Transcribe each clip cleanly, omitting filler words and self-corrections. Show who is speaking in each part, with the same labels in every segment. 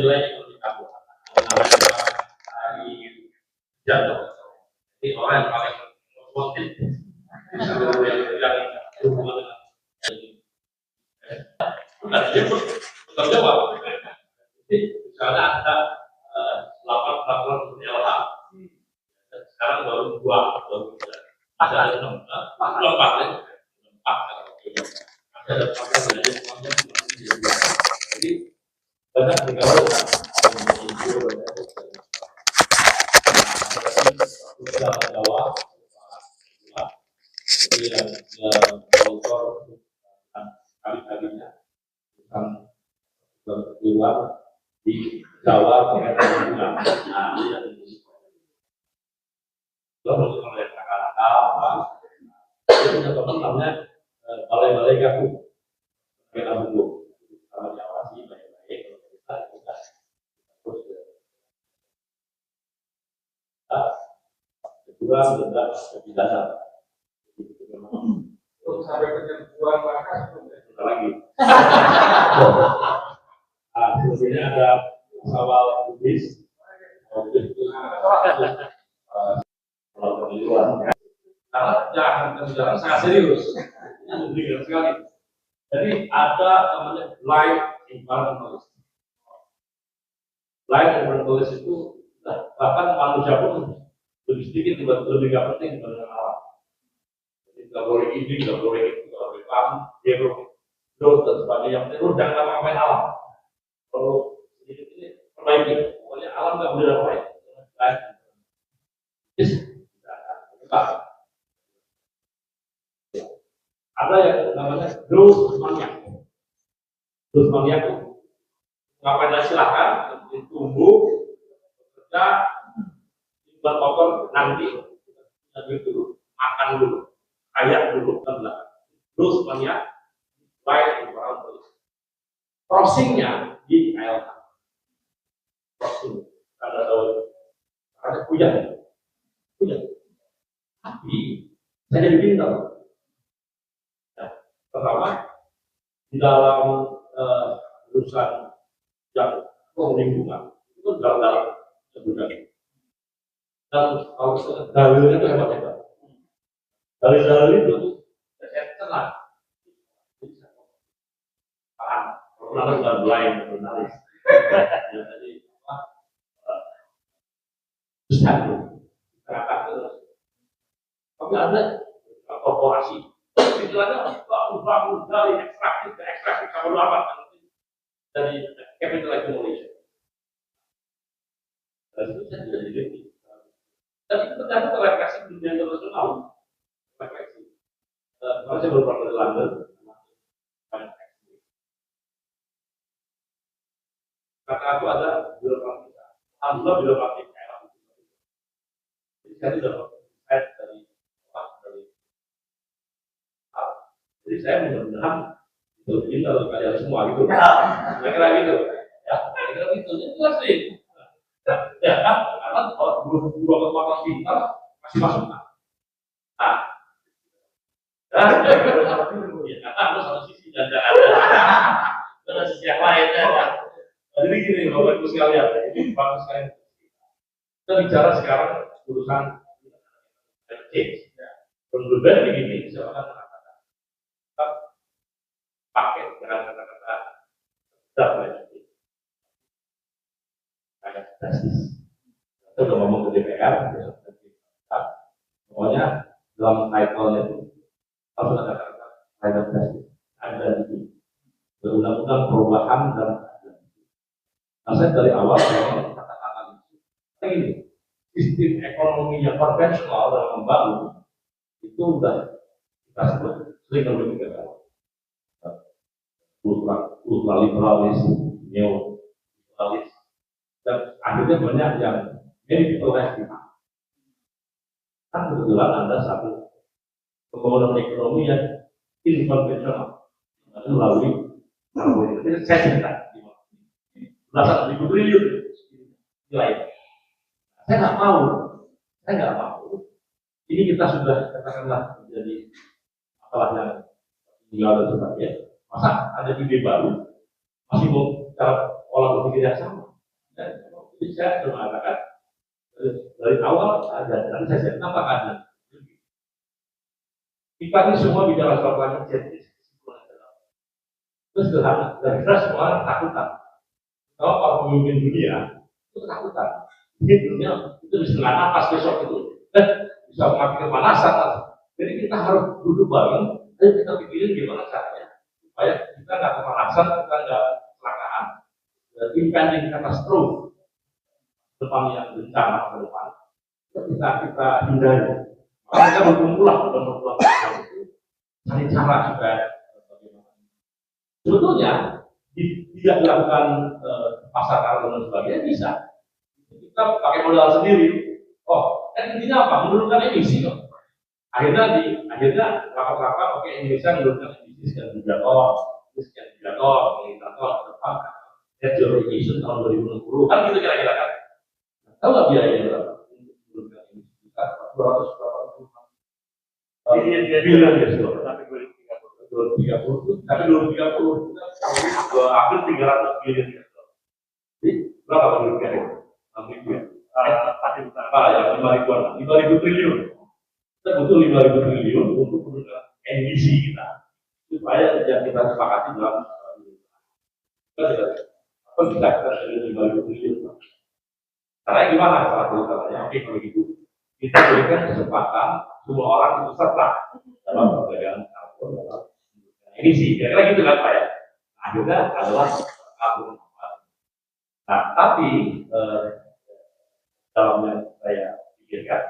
Speaker 1: nilai yang lebih kamu dari jatuh. Jadi orang yang paling positif bisa yang berhubungan dengan jawab. Jadi misalnya ada 8 peraturan untuk LH, sekarang baru 2 ada 6 ada jadi banyak negara Jawa yang autor kali-kalinya tentang keluar di Jawa pengen nah ini lo harus melihat kata-kata apa itu teman-temannya balai-balai gaku kita tunggu sama diawasi baik-baik kalau kita terus kedua sudah pidana untuk sampai penyembuhan markas lagi sebelumnya ada awal Bugis itu kalau pemiluan karena jangan sangat serius ini sekali. Jadi ada namanya blind environmentalist. Blind environmentalist itu bahkan manusia pun lebih sedikit lebih nggak penting dibanding alam. Jadi nggak boleh ini, nggak boleh itu, nggak boleh kamu, hero dan sebagainya. Itu jangan ngapa-ngapain alam. Kalau sedikit ini perbaiki, pokoknya alam nggak boleh ngapain. Ada yang namanya growth maniac. Growth maniac itu ngapain aja silakan, tumbuh, bekerja, buat kotor nanti, dulu, makan dulu, kaya dulu, dan belakang. Growth maniac, baik itu crossingnya di KLH. Crossing, ada hujan. Tapi saya jadi pintar. Pertama, di dalam urusan yang lingkungan itu dalam sebenarnya. Dan kalau dalilnya itu hebat. Dalil itu saya tenang. Paham? Kalau nggak blind jurnalis. Jadi susah tuh. Terangkat terus. Tapi ada korporasi. Istilahnya bangun dari ekstraksi ke ekstraksi kamu apa dari capital accumulation. Dan itu saya tidak jadi. Dan itu ternyata terefleksi di dunia internasional. Refleksi. Kalau saya baru pernah di London, kata aku ada birokrasi. Alhamdulillah birokrasi kayak jadi saya sudah jadi saya mudah-mudahan itu pintar kalian semua gitu. Kira-kira gitu. Ya, kira-kira gitu. Itu pasti. Ya kan? Karena kalau dua kekuatan pintar masih masuk. Nah, harus ada sisi dan ada sisi yang lain ya. Jadi gini, Bapak Ibu sekalian, ini bagus sekali. Kita bicara sekarang urusan change. Berbeda begini, silakan mengatakan. Kita pakai dengan kata-kata drastis. Kayak drastis. Kita udah ngomong ke DPR, pokoknya dalam title-nya itu harus ada kata-kata drastis. Ada di undang-undang perubahan dan saya dari awal saya kata-kata ini sistem ekonomi yang konvensional dalam membangun itu sudah kita sebut sering berbicara ultraliberalis, neoliberalis, dan akhirnya banyak yang medicalized kita. Kan kebetulan ada satu pembangunan ekonomi yang inkonvensional melalui saya cerita. Belasan ribu triliun nilai. Saya nggak mau. Ini kita sudah katakanlah menjadi masalah yang tinggal dan sebagainya. Masa ada ide baru masih mau cara olah berpikir yang sama? Jadi saya sudah mengatakan dari awal ada, nanti saya tambah ada. Kita ini semua bicara soal climate change. Itu sederhana. Dan kita semua orang takutan. Kalau para pemimpin dunia itu ketakutan. Ini dunia itu bisa nggak napas besok itu, bisa mati kepanasan. Jadi kita harus duduk bareng, dan kita pikirin gimana caranya supaya kita nggak kepanasan, kita nggak kecelakaan, impending catastrophe depan yang bencana ke depan. Kita hindari. Maka kita berkumpullah untuk cari cara supaya sebetulnya tidak dilakukan pasar karbon dan sebagainya bisa. Kita pakai modal sendiri. Oh, kan intinya apa? Menurunkan emisi kok. Akhirnya rapat-rapat, oke, Indonesia menurunkan emisi sekian giga ton, militon ke depan net zero emission tahun 2060 kan gitu kira-kira kan. Tahu nggak biayanya berapa? Menurunkan emisi kita 200 bilion US dollar. Tapi 2030 kita hampir 300 bilion US dollar. Jadi berapa menurunkan? 6.000 ya? Yang 5.000 triliun. Kita butuh 5.000 triliun untuk menurunkan emisi kita supaya yang kita sepakati dalam kita bisa dari 5.000 triliun. Caranya gimana? Salah satu caranya, oke kalau gitu kita berikan kesempatan semua orang itu serta dalam perdagangan karbon dalam emisi. Kira-kira gitu kan Pak ya? Akhirnya adalah karbon. Nah, tapi dalam yang saya pikirkan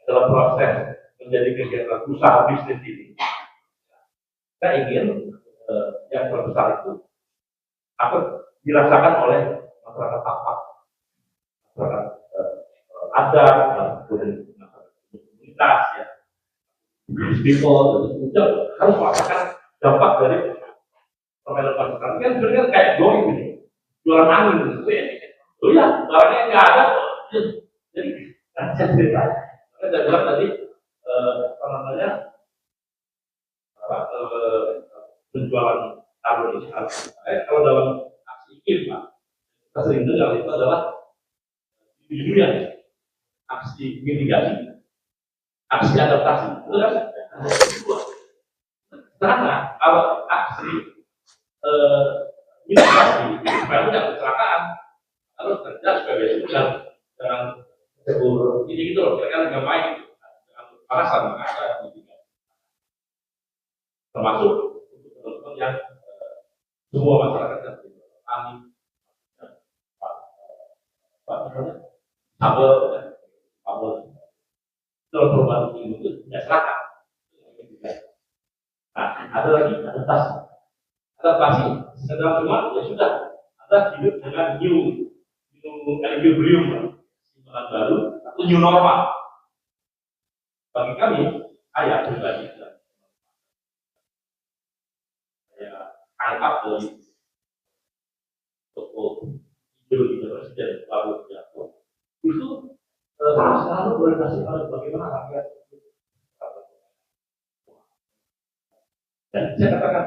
Speaker 1: dalam proses menjadi kegiatan usaha bisnis ini, kita ingin yang terbesar itu akan dirasakan oleh masyarakat tapak, masyarakat adat, komunitas, ya, people, harus merasakan dampak dari permainan masyarakat. Kan sebenarnya kayak doi ini, jualan angin gitu ya. Oh iya, barangnya nggak ada, jadi saya cerita. Saya bilang tadi apa namanya penjualan karbon ini kalau dalam aksi iklim Pak, kita sering dengar itu adalah dunia aksi mitigasi, aksi adaptasi, itu kan? Karena kalau aksi mitigasi supaya tidak kecelakaan, harus kerja supaya besok jangan sebur ini gitu loh, kira-kira nggak main dengan alasan maka mitigasi. Termasuk untuk teman-teman yang semua masyarakat yang petani, tabel, kalau perubahan iklim itu tidak seragam. Nah, ada lagi adaptasi sedang cuma ya sudah, Anda hidup dengan new equilibrium, simpulan baru atau new normal. Bagi kami, saya pribadi, saya angkat dari toko ideologi presiden baru jatuh itu selalu berorientasi pada bagaimana rakyat. Dan saya katakan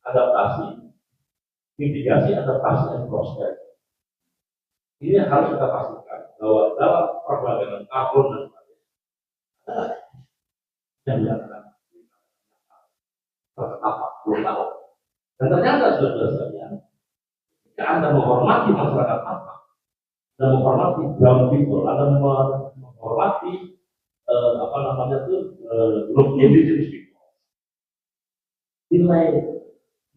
Speaker 1: adaptasi, mitigasi, adaptasi, dan proses. Ini harus kita pastikan bahwa dalam perdagangan karbon dan sebagainya yang dilakukan apa belum tahu. Dan ternyata saudara sekalian, jika Anda menghormati masyarakat apa, Anda menghormati brown people, Anda menghormati apa namanya itu local indigenous people, nilai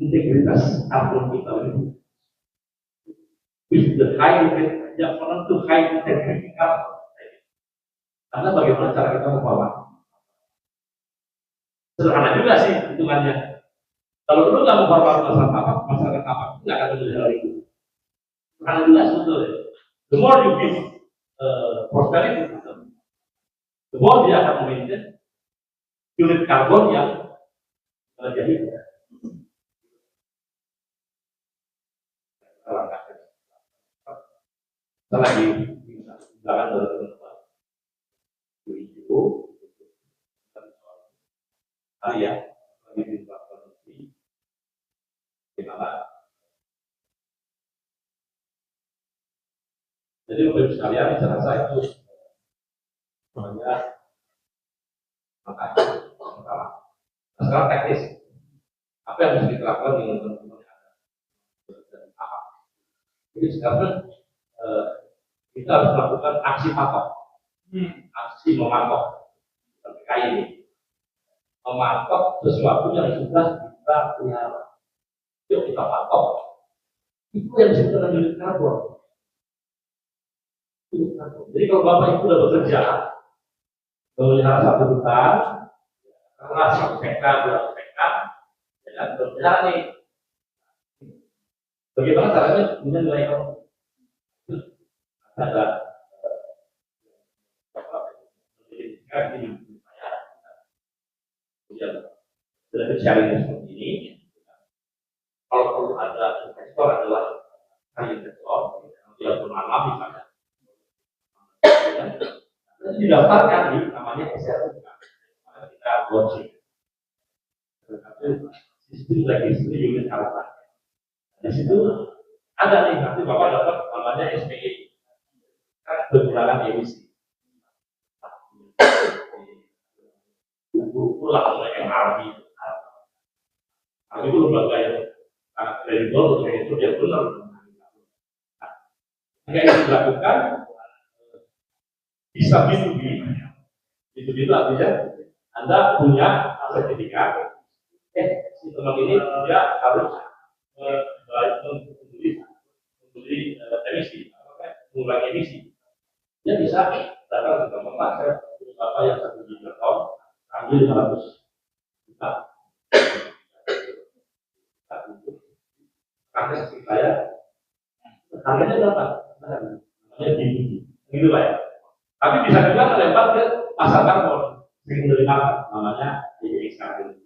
Speaker 1: integritas karbon kita ini with the high yang menentu high integrity karbon. Karena bagaimana cara kita menghormati? Sederhana juga sih hitungannya. Kalau lu nggak menghormati masyarakat apa, nggak akan menjadi hal itu. Sederhana juga sebetulnya. The more you give prosperity system, the more dia akan memaintain unit karbon yang terjadi. Kita lagi jangan berkembang itu ya lagi dilakukan di mana Jadi Bapak Ibu sekalian, saya rasa itu semuanya makanya pertama. Nah, sekarang teknis, apa yang harus kita lakukan dengan teman-teman yang ada? Jadi sekarang kita harus melakukan aksi patok, aksi mematok PKI ini, mematok sesuatu yang sudah kita pelihara. Yuk kita patok, itu yang disebut dengan unit karbon. Jadi kalau Bapak Ibu sudah bekerja memelihara satu hutan, karena 1 hektar, 2 hektar, ya berjalan nih. Bagaimana caranya punya nilai ekonomi? Ada dari sharing seperti ini. Kalau perlu ada investor adalah investor yang tidak bernama misalnya. Dan didaftarkan di namanya SRU. Kita launching. Sistem registrasi unit harapan. Di situ ada nih nanti Bapak dapat namanya SPE. Pengurangan emisi. Ulang oleh MRV. Itu lembaga yang sangat kredibel untuk itu dia benar. Jika itu dilakukan bisa B2B. B2B itu artinya Anda punya sertifikat. Si teman ini dia harus membeli emisi, mengurangi emisi. Dia bisa datang ke tempat saya apa yang 1 juta ton, ambil 500 juta. Karena saya harganya berapa? Namanya B2B, gitu Pak ya. Tapi bisa juga melempar ke pasar karbon, secondary market, namanya DX karbon.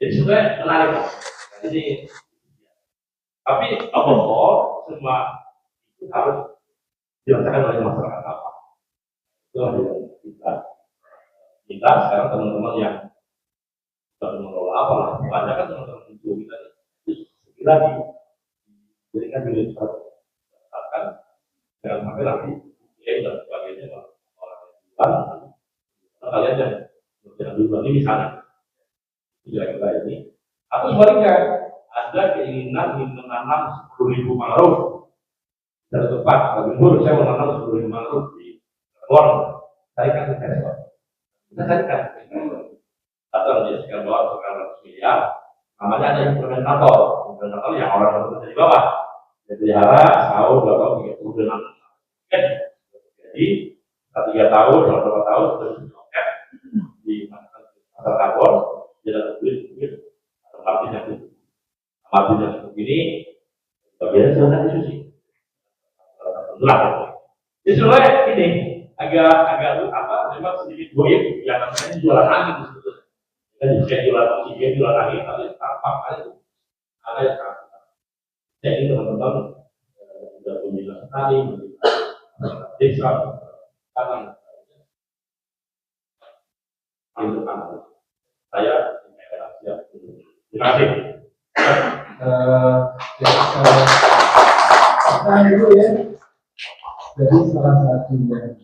Speaker 1: Jadi sebenarnya menarik. Jadi, tapi overall semua itu harus dirasakan oleh masyarakat apa? Itu yang kita sekarang teman-teman yang sudah mengelola apa lah, banyak kan teman-teman itu kita segera diberikan unit akan jangan sampai nanti ya dan sebagainya orang yang kalian yang duluan ini misalnya kira-kira ini atau sebaliknya ada keinginan menanam 10.000 mangrove dari tempat Gubernur saya menanam 10.000 mangrove di Cirebon, carikan investor. Kita carikan atau menjadikan bahwa sekarang miliar namanya ada implementator yang orang bekerja di bawah jadi pelihara setahun 2 tahun 3 tahun jadi 3 tahun 2 tahun terus di pasar karbon dia dapat duit margin yang seperti ini bagiannya silahkan diskusi jadi sebenarnya ini agak memang sedikit goib yang namanya jualan angin sebetulnya kita bisa jualan oksigen, jualan angin tapi tampak ada yang saya ini teman-teman sudah punya sekali desa tanam itu kan saya siap. Terima kasih.
Speaker 2: Nah, itu ya. Jadi salah satu yang